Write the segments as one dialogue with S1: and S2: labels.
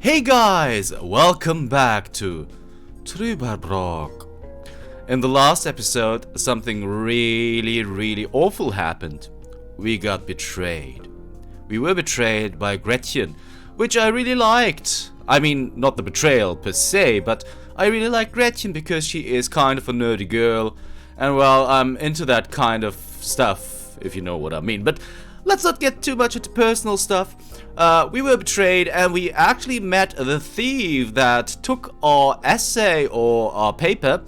S1: Hey guys, welcome back to Trüberbrook. In the last episode, something really awful happened. We got betrayed. We were betrayed by Gretchen, which I really liked. I mean, not the betrayal per se, but I really like Gretchen because she is kind of a nerdy girl. And well, I'm into that kind of stuff, if you know what I mean. But let's not get too much into personal stuff. We were betrayed and we actually met the thief that took our essay or our paper,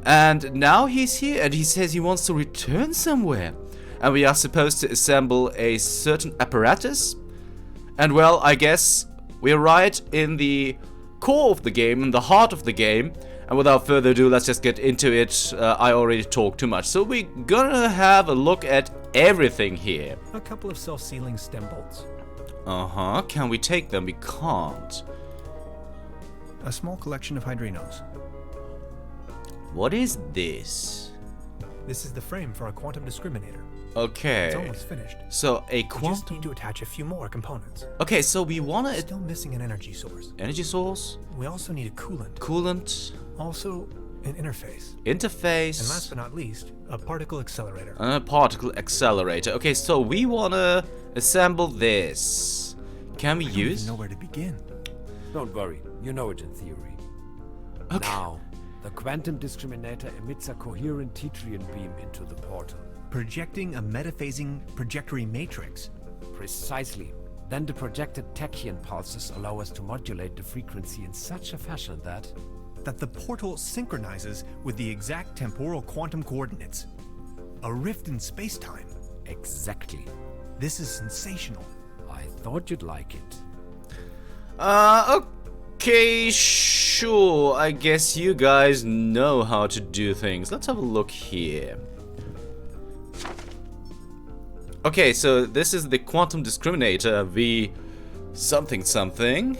S1: and now he's here and he says he wants to return somewhere, and we are supposed to assemble a certain apparatus. And well, I guess we're right in the core of the game, in the heart of the game, and without further ado, let's just get into it. I already talked too much, so we're gonna have a look at everything here.
S2: A couple of self-sealing stem bolts.
S1: Can we take them? We can't.
S2: A small collection of hydrinos.
S1: What is this?
S2: This is the frame for a quantum discriminator.
S1: Okay.
S2: It's almost finished.
S1: So a
S2: We just
S1: quantum.
S2: need to attach a few more components.
S1: Okay, so we want a
S2: Still missing an energy source.
S1: energy source,
S2: We also need a coolant.
S1: coolant,
S2: Also, an interface.
S1: interface,
S2: And last but not least, a particle accelerator.
S1: and a particle accelerator. Okay, so we wanna assemble this. Can we
S2: I don't even
S1: use?
S2: know where to begin.
S3: Don't worry, you know it in theory.
S1: Okay.
S3: Now, the quantum discriminator emits a coherent Tetrian beam into the portal.
S2: Projecting a metaphasing trajectory matrix.
S3: Precisely. Then the projected tachyon pulses allow us to modulate the frequency in such a fashion that...
S2: That the portal synchronizes with the exact temporal quantum coordinates. A rift in space-time.
S3: Exactly.
S2: This is sensational.
S3: I thought you'd like it.
S1: Okay, sure. I guess you guys know how to do things. Let's have a look here. Okay, so this is the quantum discriminator V something.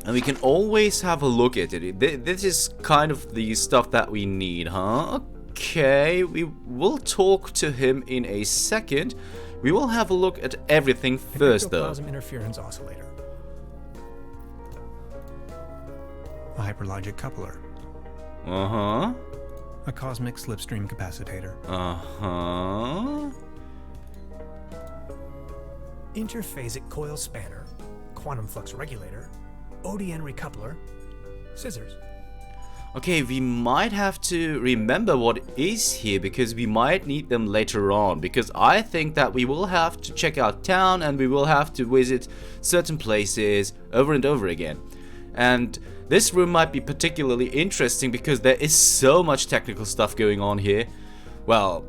S1: And we can always have a look at it. This is kind of the stuff that we need, huh? Okay, we will talk to him in a second. We will have a look at everything first, though.
S2: Ectoplasm interference oscillator. A hyperlogic coupler.
S1: Uh-huh.
S2: A cosmic slipstream capacitator.
S1: Uh-huh.
S2: Interphasic coil spanner. Quantum flux regulator. ODN recoupler. Scissors.
S1: Okay, we might have to remember what is here because we might need them later on, because I think that we will have to check out town and we will have to visit certain places over and over again. And this room might be particularly interesting because there is so much technical stuff going on here. Well,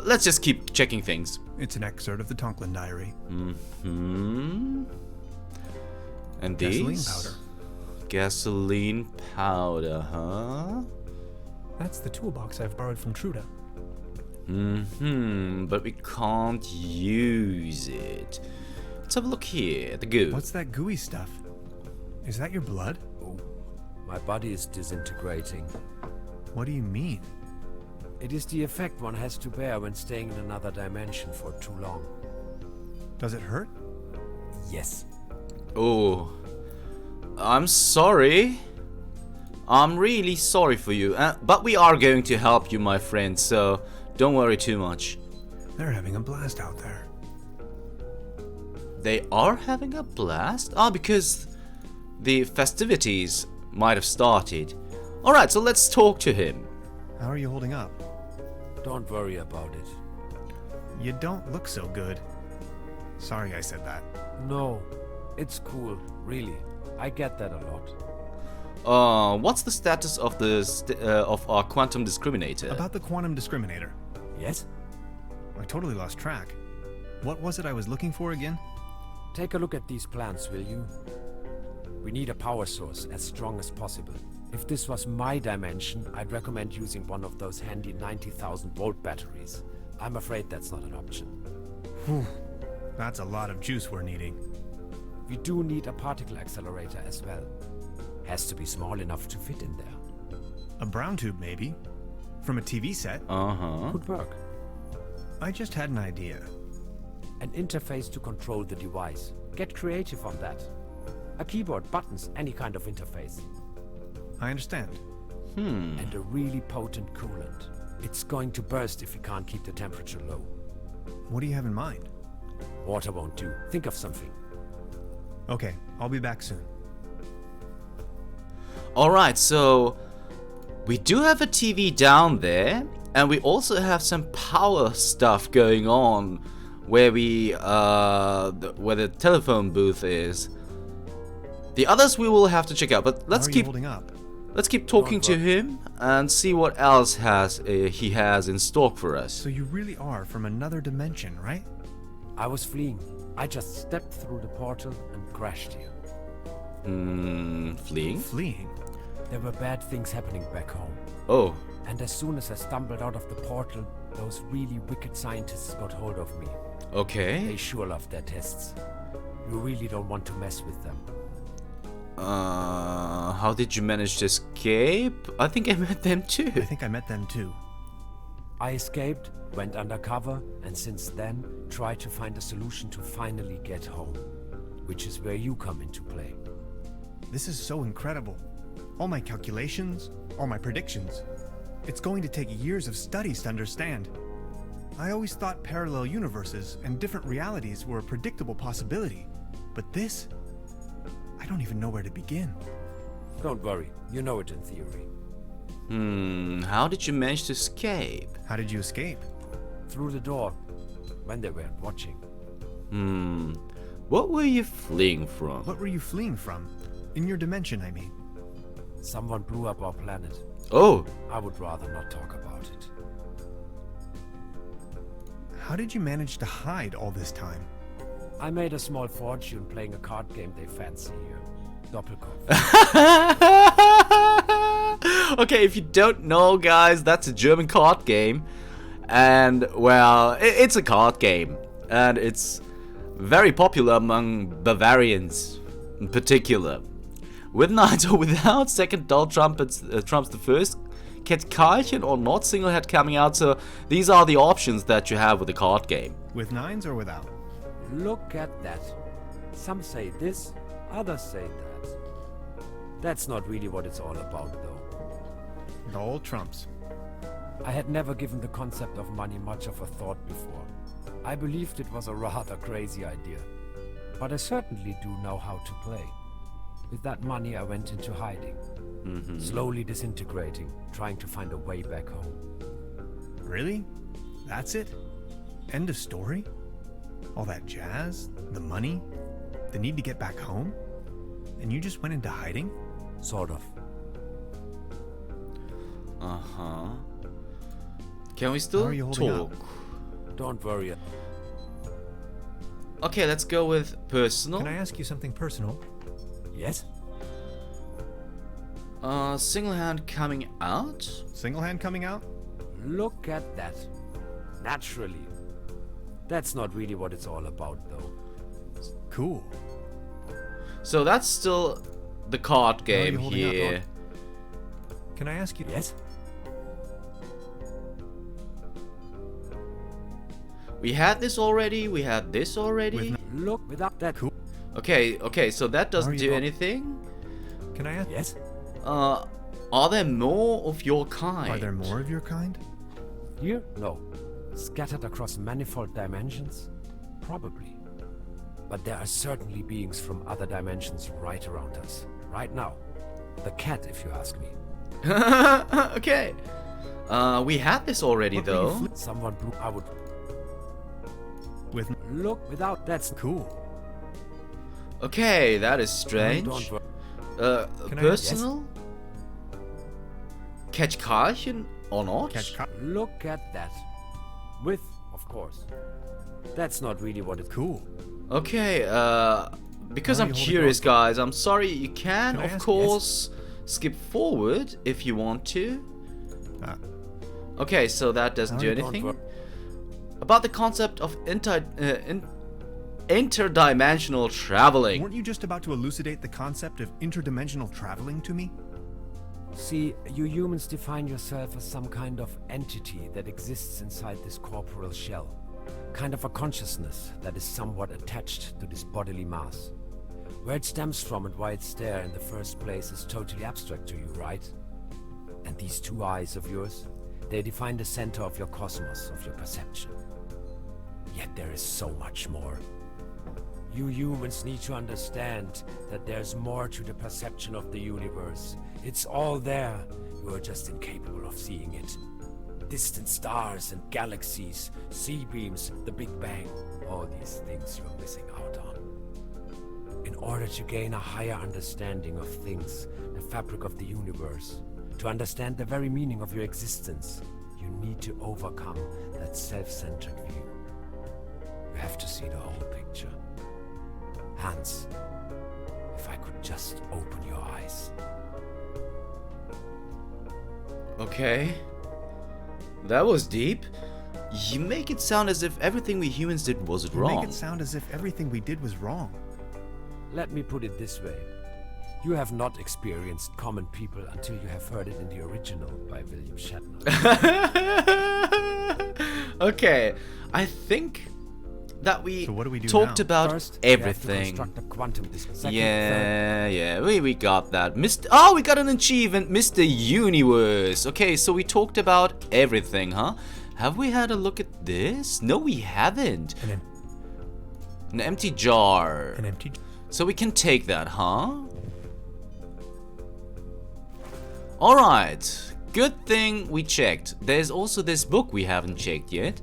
S1: let's just keep checking things.
S2: It's an excerpt of the Tonklin diary.
S1: And
S2: Gasoline
S1: these?
S2: powder.
S1: Gasoline powder, huh?
S2: That's the toolbox I've borrowed from Truda.
S1: But we can't use it. Let's have a look here at the goo.
S2: What's that gooey stuff? Is that your blood?
S3: Oh, my body is disintegrating.
S2: What do you mean?
S3: It is the effect one has to bear when staying in another dimension for too long.
S2: Does it hurt?
S3: Yes.
S1: Oh, I'm sorry. I'm really sorry for you. But we are going to help you, my friend, so don't worry too much.
S2: They're having a blast out there.
S1: They are having a blast? Ah, because the festivities might have started. Alright, so let's talk to him.
S2: How are you holding up?
S3: Don't worry about it.
S2: You don't look so good. Sorry I said that.
S3: No, it's cool, really. I get that a lot.
S1: What's the status of of our quantum discriminator?
S2: About the quantum discriminator.
S3: Yes?
S2: I totally lost track. What was it I was looking for again?
S3: Take a look at these plans, will you? We need a power source as strong as possible. If this was my dimension, I'd recommend using one of those handy 90,000 volt batteries. I'm afraid that's not an option.
S2: Whew. That's a lot of juice we're needing.
S3: We do need a particle accelerator as well. Has to be small enough to fit in there.
S2: A brown tube, maybe? From a TV set?
S3: Could work.
S2: I just had an idea.
S3: An interface to control the device. Get creative on that. A keyboard, buttons, any kind of interface.
S2: I understand.
S3: And a really potent coolant. It's going to burst if we can't keep the temperature low.
S2: What do you have in mind?
S3: Water won't do. Think of something.
S2: Okay, I'll be back soon.
S1: Alright, so we do have a TV down there, and we also have some power stuff going on where where the telephone booth is. The others we will have to check out, but let's
S2: How are you
S1: keep
S2: holding up?
S1: talking to him and see what else he has in stock for us.
S2: So you really are from another dimension, right?
S3: I was fleeing. I just stepped through the portal and crashed here.
S1: Fleeing?
S2: Fleeing?
S3: There were bad things happening back home.
S1: Oh.
S3: And as soon as I stumbled out of the portal, those really wicked scientists got hold of me.
S1: Okay.
S3: They sure love their tests. You really don't want to mess with them.
S1: How did you manage to escape? I think I met them too.
S2: I think I met them too.
S3: I escaped, went undercover, and since then, tried to find a solution to finally get home. Which is where you come into play.
S2: This is so incredible. All my calculations, all my predictions. It's going to take years of studies to understand. I always thought parallel universes and different realities were a predictable possibility. But this? I don't even know where to begin.
S3: Don't worry, you know it in theory.
S1: How did you manage to escape?
S2: How did you escape?
S3: Through the door, when they weren't watching.
S1: What were you fleeing from?
S2: What were you fleeing from? In your dimension, I mean.
S3: Someone blew up our planet.
S1: Oh,
S3: I would rather not talk about it.
S2: How did you manage to hide all this time?
S3: I made a small fortune playing a card game they fancy here. Doppelkopf.
S1: Okay, if you don't know, guys, that's a German card game. And, well, it's a card game. And it's very popular among Bavarians in particular. With knights or without, second dull trumpets trumps the first. Kettkarchen or not single head coming out. So these are the options that you have with the card game.
S2: With nines or without?
S3: Look at that. Some say this, others say that. That's not really what it's all about, though.
S2: The old trumps.
S3: I had never given the concept of money much of a thought before. I believed it was a rather crazy idea. But I certainly do know how to play. With that money, I went into hiding. Slowly disintegrating, trying to find a way back home.
S2: Really? That's it? End of story? All that jazz? The money? The need to get back home? And you just went into hiding?
S3: Sort of.
S1: Uh-huh. Can we
S2: How
S1: still
S2: are you holding
S1: talk?
S2: up?
S3: Don't worry.
S1: Okay, let's go with personal.
S2: Can I ask you something personal?
S3: Yes?
S1: Single hand coming out?
S2: Single hand coming out?
S3: Look at that. Naturally. That's not really what it's all about, though.
S2: Cool.
S1: So that's still the card game
S2: How are you holding up?
S1: here.
S2: Can I ask you?
S3: Yes?
S1: We had this already, we had this already.
S3: Look, without that.
S2: Cool.
S1: Okay, so that doesn't
S2: you
S1: do
S2: go-
S1: anything.
S2: Can I ask?
S3: Yes?
S1: Are there more of your kind?
S2: Are there more of your kind?
S3: Here? No. Scattered across manifold dimensions? Probably. But there are certainly beings from other dimensions right around us. Right now. The cat, if you ask me.
S1: Okay. We had this already
S2: What were you
S1: though.
S3: Someone blew. I would.
S2: With
S3: Look, without. That's.
S2: cool.
S1: Okay, that is strange.
S3: Don't worry.
S2: Can I-
S1: Personal? Catch Karchen or not?
S2: Catch co-
S3: Look at that. With, of course. That's not really what it's.
S2: Cool.
S1: Okay, because
S2: How are
S1: I'm
S2: you holding
S1: curious,
S2: on?
S1: guys, I'm sorry, you can,
S2: Can I
S1: of
S2: ask-
S1: course, skip forward if you want to.
S2: Ah.
S1: Okay, so that doesn't do
S3: Don't
S1: anything.
S3: worry.
S1: About the concept of interdimensional traveling.
S2: Weren't you just about to elucidate the concept of interdimensional traveling to me?
S3: See, you humans define yourself as some kind of entity that exists inside this corporeal shell. Kind of a consciousness that is somewhat attached to this bodily mass. Where it stems from and why it's there in the first place is totally abstract to you, right? And these two eyes of yours, they define the center of your cosmos, of your perception. Yet there is so much more. You humans need to understand that there's more to the perception of the universe. It's all there. You are just incapable of seeing it. Distant stars and galaxies, sea beams, the Big Bang. All these things you're missing out on. In order to gain a higher understanding of things, the fabric of the universe, to understand the very meaning of your existence, you need to overcome that self-centered view. You have to see the whole picture. Hans, if I could just open your eyes.
S1: Okay. That was deep. You make it sound as if everything we humans did was
S2: You
S1: wrong.
S2: make it sound as if everything we did was wrong.
S3: Let me put it this way. You have not experienced common people until you have heard it in the original by William Shatner.
S1: Okay, I think that we
S2: So what do we do
S1: talked
S2: now?
S1: about
S3: First, you have to
S1: everything.
S3: construct a quantum disk. Second,
S1: Yeah, we got that. Oh, we got an achievement, Mr. Universe. Okay, so we talked about everything, huh? Have we had a look at this? No, we haven't. An empty jar.
S2: An empty.
S1: So we can take that, huh? Alright, good thing we checked. There's also this book we haven't checked yet.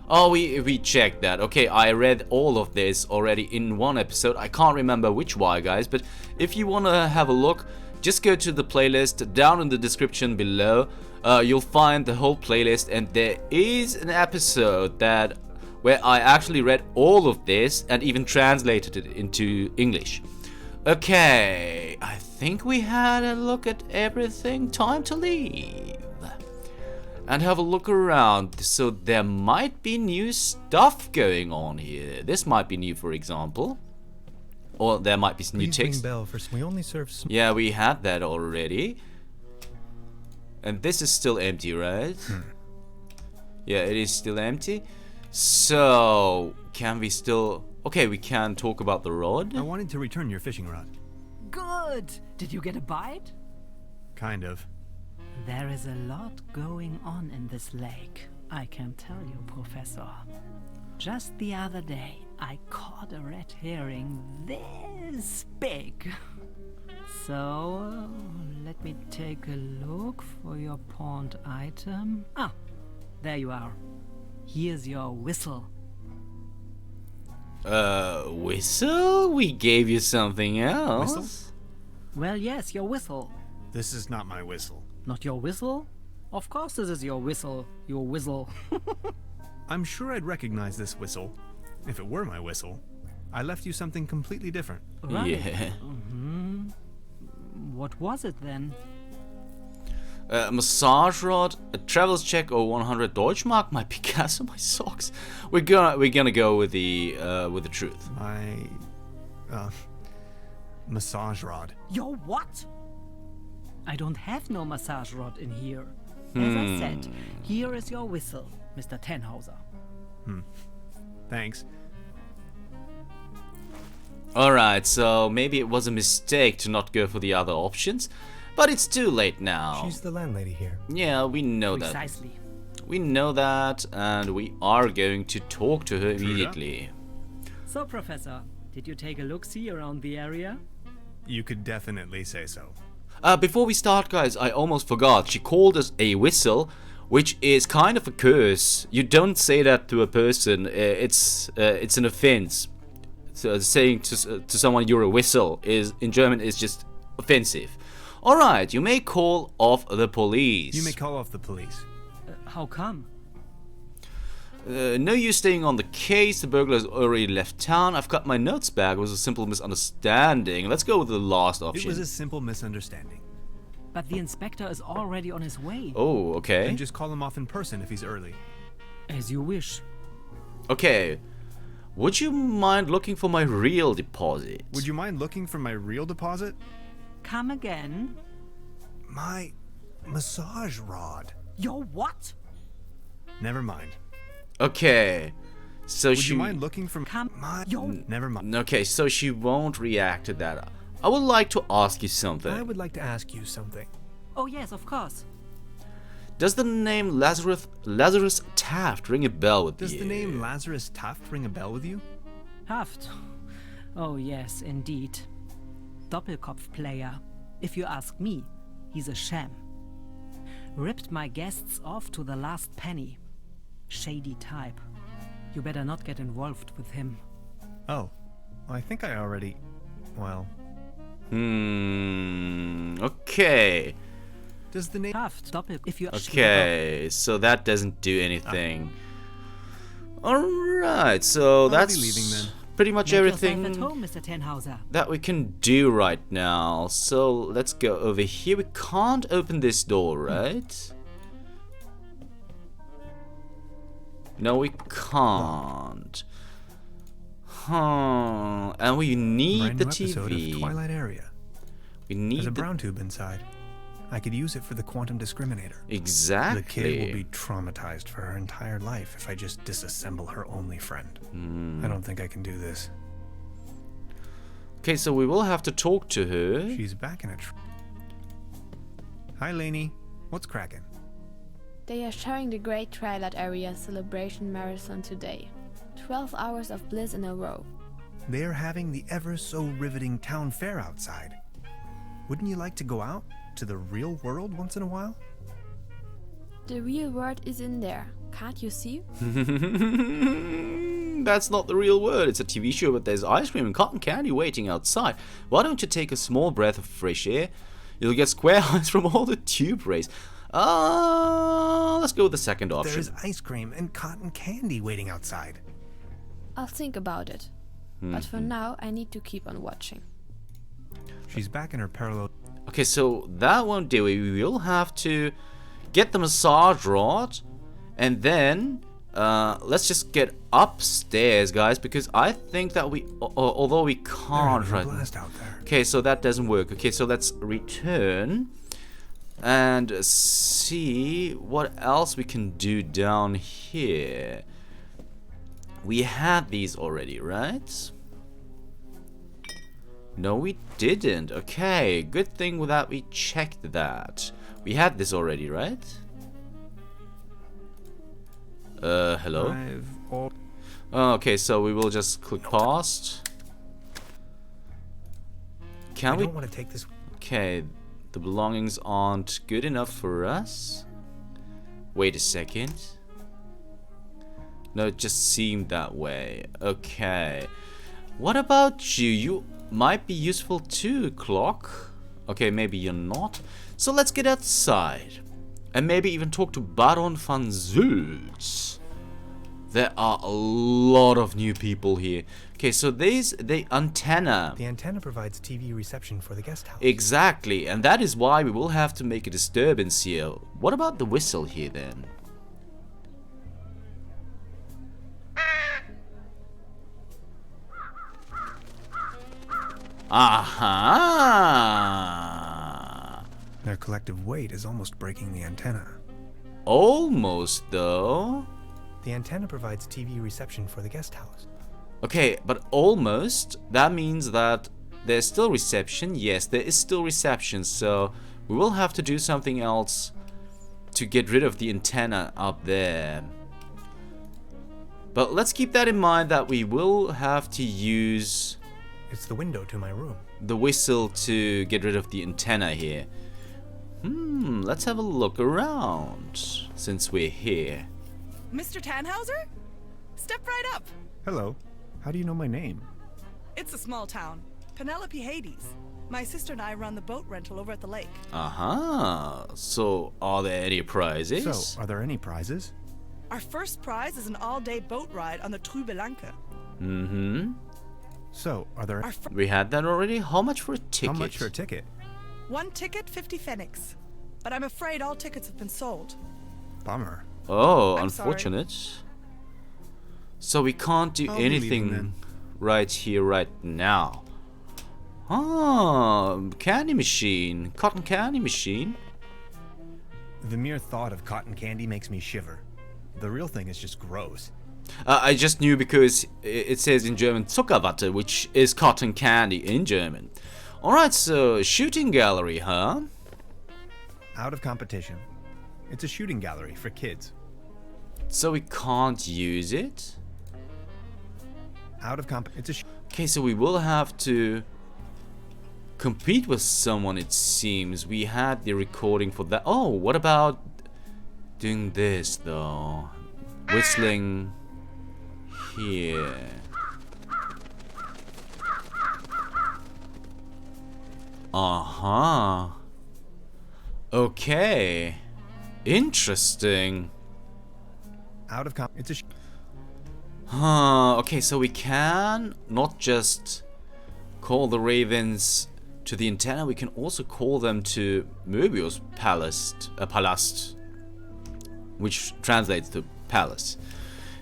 S1: Oh, we checked that. Okay, I read all of this already in one episode. I can't remember which one, guys, but if you want to have a look, just go to the playlist down in the description below. You'll find the whole playlist, and there is an episode where I actually read all of this and even translated it into English. Okay, I think we had a look at everything. Time to leave and have a look around. So there might be new stuff going on here. This might be new, for example. Or there might be new text.
S2: Bell for we only serve.
S1: Yeah, we had that already. And this is still empty, right? Yeah, it is still empty. So, can we still... Okay, we can talk about the rod.
S2: I wanted to return your fishing rod.
S4: Good! Did you get a bite?
S2: Kind of.
S4: There is a lot going on in this lake, I can tell you, Professor. Just the other day, I caught a red herring this big. So, let me take a look for your pawned item. Ah, there you are. Here's your whistle.
S1: Whistle? We gave you something else.
S2: Whistle?
S4: Well, yes, your whistle.
S2: This is not my whistle.
S4: Not your whistle? Of course this is your whistle. Your whistle.
S2: I'm sure I'd recognize this whistle if it were my whistle. I left you something completely different.
S4: Right.
S1: Yeah.
S4: What was it then?
S1: Massage rod, a travels check, or 100 Deutschmark. My Picasso, my socks. We're gonna go with the truth.
S2: My massage rod.
S4: Your what? I don't have no massage rod in here. As I said, here is your whistle, Mr. Tenhauser.
S2: Thanks.
S1: Alright, so maybe it was a mistake to not go for the other options, but it's too late now.
S5: She's the landlady here.
S1: Yeah, we know that.
S4: Precisely.
S1: We know that, and we are going to talk to her immediately.
S4: So, Professor, did you take a look-see around the area?
S2: You could definitely say so.
S1: Before we start, guys, I almost forgot. She called us a whistle, which is kind of a curse. You don't say that to a person. It's an offense. So saying to someone you're a whistle is in German is just offensive. All right, you may call off the police.
S2: You may call off the police.
S4: How come?
S1: No use staying on the case. The burglar has already left town. I've got my notes back. It was a simple misunderstanding. Let's go with the last option.
S2: It was a simple misunderstanding.
S4: But the inspector is already on his way.
S1: Oh, okay.
S2: And just call him off in person if he's early.
S4: As you wish.
S1: Okay. Would you mind looking for my real deposit?
S2: Would you mind looking for my real deposit?
S4: Come again?
S2: My massage rod.
S4: Your what?
S2: Never mind.
S1: Okay. So
S2: Would
S1: she...
S2: you mind looking from
S4: Come,
S2: Never mind.
S1: Okay, so she won't react to that. I would like to ask you something.
S5: I would like to ask you something.
S4: Oh yes, of course.
S1: Does the name Lazarus Taft ring a bell with you?
S2: Does the name Lazarus Taft ring a bell with you?
S4: Haft. Oh yes, indeed. Doppelkopf player. If you ask me, he's a sham. Ripped my guests off to the last penny. Shady type. You better not get involved with him.
S2: Oh, I think I already... Well,
S1: Okay.
S2: does the name...
S4: Haft. Doppel. If you
S1: Okay, so that doesn't do anything. Alright, so
S2: be
S1: that's
S2: leaving then.
S1: pretty much
S4: Make yourself
S1: everything
S4: at home, Mr. Tenhauser.
S1: that we can do right now. So let's go over here. We can't open this door, right? No, we can't. Huh. And we need
S2: brand
S1: the
S2: new episode of
S1: TV.
S2: Twilight Area.
S1: We
S2: There's
S1: need
S2: a
S1: the...
S2: brown tube inside. I could use it for the quantum discriminator.
S1: Exactly.
S2: The kid will be traumatized for her entire life if I just disassemble her only friend. I don't think I can do this.
S1: Okay, so we will have to talk to her.
S2: She's back in a... Hi, Lainey. What's cracking?
S6: They are showing the Great Twilight Area Celebration Marathon today. 12 hours of bliss in a row.
S2: They are having the ever-so-riveting town fair outside. Wouldn't you like to go out to the real world once in a while?
S6: The real world is in there, can't you see?
S1: That's not the real word. It's a TV show, but there's ice cream and cotton candy waiting outside. Why don't you take a small breath of fresh air? You'll get square eyes from all the tube rays. Let's go with the second option.
S2: There's ice cream and cotton candy waiting outside.
S6: I'll think about it. But for now, I need to keep on watching.
S2: She's back in her parallel...
S1: Okay, so that won't do it. We will have to get the massage rod, and then let's just get upstairs, guys, because I think that we, although we can't
S2: There's a
S1: right.
S2: blast out there.
S1: Okay, so that doesn't work. Okay, so let's return and see what else we can do down here. We had these already, right? No, we didn't. Okay, good thing that we checked that. We had this already, right? Hello? Okay, so we will just click past. Can
S5: I
S1: we?
S5: don't want to take this.
S1: Okay, the belongings aren't good enough for us. Wait a second. No, it just seemed that way. Okay. What about you? You might be useful too, Clock. Okay, maybe you're not. So let's get outside. And maybe even talk to Baron van Zult. There are a lot of new people here. Okay, so the antenna.
S5: The antenna provides TV reception for the guest house.
S1: Exactly, and that is why we will have to make a disturbance here. What about the whistle here then? Aha!
S2: Their collective weight is almost breaking the antenna.
S1: Almost though.
S5: The antenna provides TV reception for the guest house.
S1: Okay, but almost, that means that there's still reception. Yes, there is still reception, so we will have to do something else to get rid of the antenna up there. But let's keep that in mind that we will have to use
S5: It's the window to my room.
S1: the whistle to get rid of the antenna here. Let's have a look around since we're here.
S7: Mr. Tannhauser? Step right up.
S2: Hello. How do you know my name?
S7: It's a small town. Penelope Hades. My sister and I run the boat rental over at the lake.
S1: Uh-huh. So, are there any prizes?
S2: So, are there any prizes?
S7: Our first prize is an all-day boat ride on the Trüberbrook.
S1: Mm-hmm.
S2: So, are there...
S7: Our
S1: We had that already. How much for a ticket?
S2: How much for a ticket?
S7: one ticket, 50 pfennigs. But I'm afraid all tickets have been sold.
S2: Bummer.
S1: Oh,
S7: I'm sorry.
S1: unfortunate. So we can't do
S2: I'll be leaving
S1: anything
S2: then.
S1: right here, right now. Candy machine. Cotton candy machine.
S2: The mere thought of cotton candy makes me shiver. The real thing is just gross.
S1: I just knew because it says in German Zuckerwatte, which is cotton candy in German. Alright, so shooting gallery, huh?
S2: Out of competition. It's a shooting gallery for kids.
S1: So we can't use it?
S2: Out of it's a
S1: Okay, so we will have to compete with someone, it seems. We had the recording for that. Oh, what about doing this, though? Whistling here. Uh-huh. Okay. Interesting.
S2: out of it's a
S1: Huh, okay, so we can not just call the ravens to the antenna, we can also call them to Möbius Palast, which translates to palace.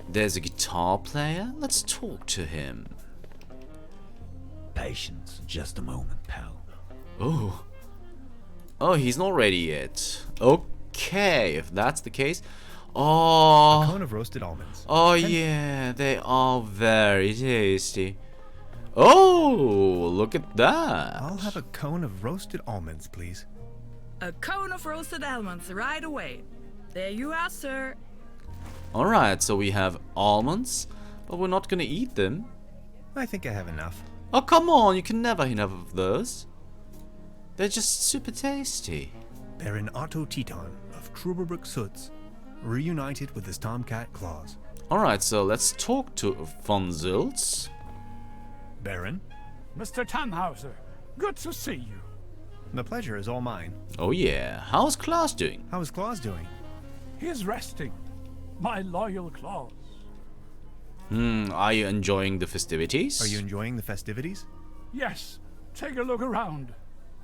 S1: There's a guitar player. Let's talk to him.
S8: Patience, just a moment, pal.
S1: Oh. Oh, he's not ready yet. Okay, if that's the case. Oh.
S2: cone of roasted almonds.
S1: Oh yeah, they are very tasty. Oh, look at that.
S2: I'll have a cone of roasted almonds, please.
S9: A cone of roasted almonds right away. There you are, sir.
S1: Alright, so we have almonds, but we're not gonna eat them.
S2: I think I have enough.
S1: Oh, come on, you can never have enough of those. They're just super tasty.
S2: Baron Otto Teton of Trüberbrook Sutz, reunited with his tomcat claws.
S1: Alright, so let's talk to von Zülz.
S2: Baron,
S10: Mr. Tannhauser, good to see you.
S2: the pleasure is all mine.
S1: Oh yeah, how's Klaus doing?
S2: How is Claus doing?
S10: He's resting. My loyal claws.
S1: Are you enjoying the festivities?
S2: Are you enjoying the festivities?
S10: Yes, take a look around.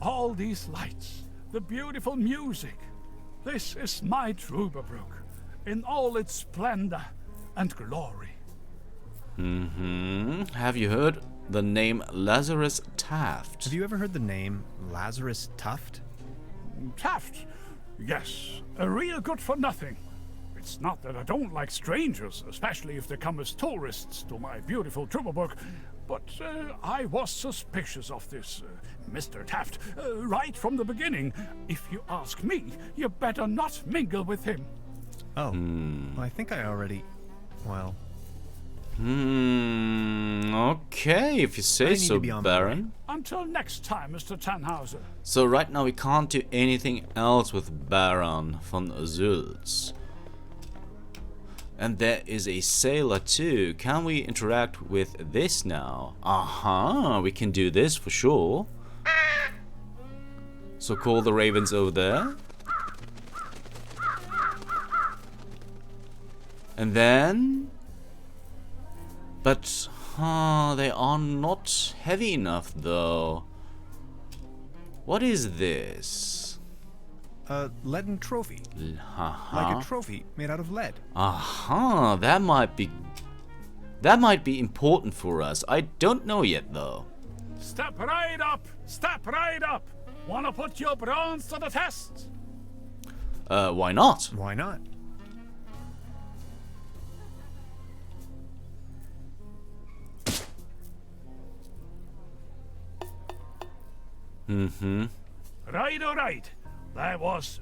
S10: All these lights, the beautiful music. This is my Trüberbrook, in all its splendor and glory.
S1: Have you heard the name Lazarus Taft?
S2: Have you ever heard the name Lazarus Tuft?
S10: Taft, yes, a real good for nothing. It's not that I don't like strangers, especially if they come as tourists to my beautiful Trüberbrook, but I was suspicious of this Mr. Taft right from the beginning. If you ask me, you better not mingle with him.
S2: Oh, well, I think I already... Well,
S1: Okay, if you
S2: I
S1: say
S2: need
S1: so,
S2: to be on my
S1: Baron.
S10: Until next time, Mr. Tannhauser.
S1: So right now we can't do anything else with Baron von Zülz. And there is a sailor too. Can we interact with this now? We can do this for sure. So call the ravens over there. And then... But, they are not heavy enough though. What is this?
S2: a leaden trophy. Like a trophy made out of lead.
S1: That might be important for us. I don't know yet though.
S10: Step right up! Step right up! Wanna put your bronze to the test?
S1: Why not?
S2: Why not?
S10: Right, all right. That was,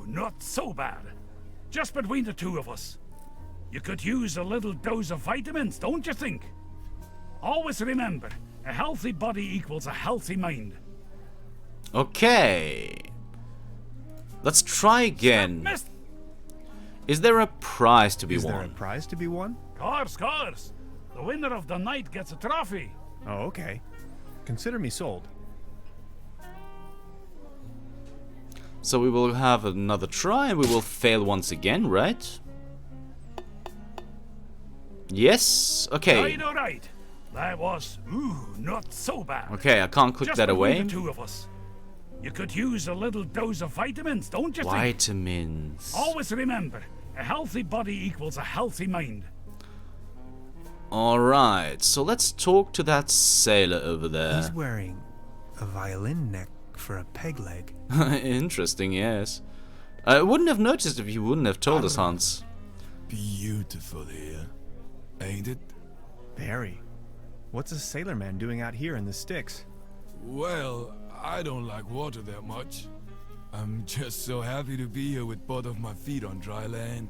S10: not so bad. Just between the two of us. You could use a little dose of vitamins, don't you think? Always remember, a healthy body equals a healthy mind.
S1: Okay. Let's try again.
S10: Miss-
S1: Is there a prize to be
S2: Is there a
S1: won?
S2: prize to be won?
S10: Course. The winner of the night gets a trophy.
S2: Oh, okay. Consider me sold.
S1: So we will have another try and we will fail once again, right? Yes. Okay.
S10: Right, all right. That was, not so bad.
S1: Okay, I can't click
S10: Just
S1: that
S10: between
S1: away.
S10: the two of us. You could use a little dose of vitamins, don't you think?
S1: Vitamins.
S10: Always remember, a healthy body equals a healthy mind.
S1: Alright, so let's talk to that sailor over there.
S5: He's wearing a violin neck for a peg leg.
S1: Interesting, yes. I wouldn't have noticed if you wouldn't have told us, Hans.
S8: Beautiful here.
S11: ain't it?
S2: Very. What's a sailorman doing out here in the sticks?
S11: Well, I don't like water that much. I'm just so happy to be here with both of my feet on dry land.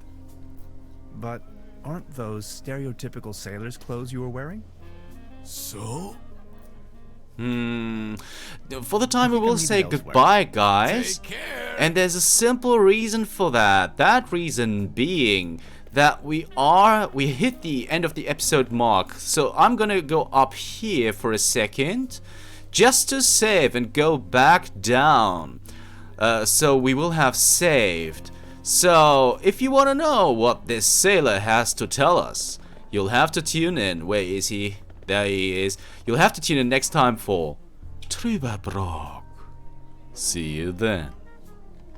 S2: But aren't those stereotypical sailor's clothes you were wearing?
S11: So?
S1: For the time we will say goodbye, guys.
S11: Take care.
S1: And there's a simple reason for that. That reason being that we hit the end of the episode mark. So I'm gonna go up here for a second just to save and go back down. So we will have saved. So if you want to know what this sailor has to tell us, you'll have to tune in. Where is he? There he is. You'll have to tune in next time for Trüberbrook. See you then.